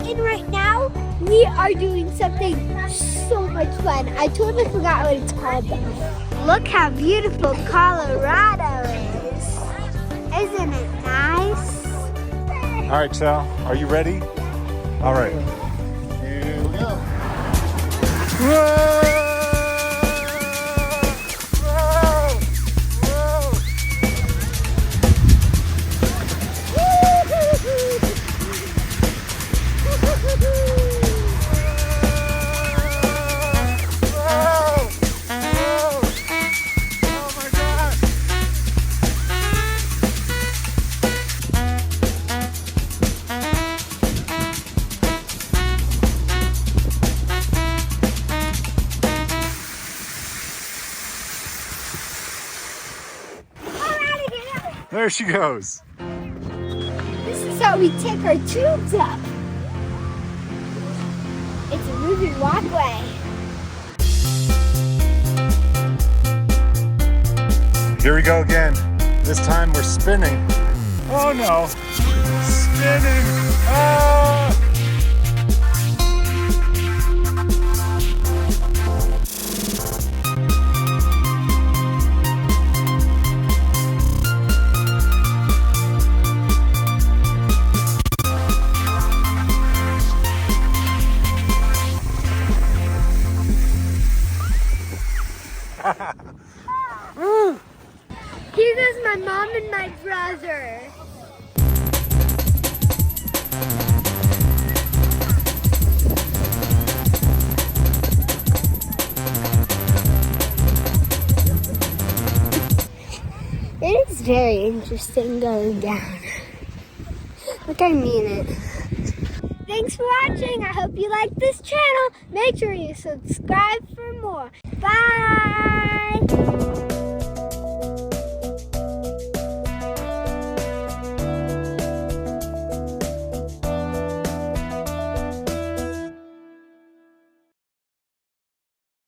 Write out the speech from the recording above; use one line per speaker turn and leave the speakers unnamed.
And right now, we are doing something so much fun. I totally forgot what it's called though. Look how beautiful Colorado is. Isn't it nice?
All right, Chell, are you ready? All right. Here we go. Whoa! There she goes.
This is how we take our tubes up. It's a moving walkway.
Here we go again. This time we're spinning. Oh no. Spinning. Ah!
Here goes my mom and my brother. It is very interesting going down. Like I mean it. Thanks for watching. I hope you like this channel. Make sure you subscribe for more. Bye!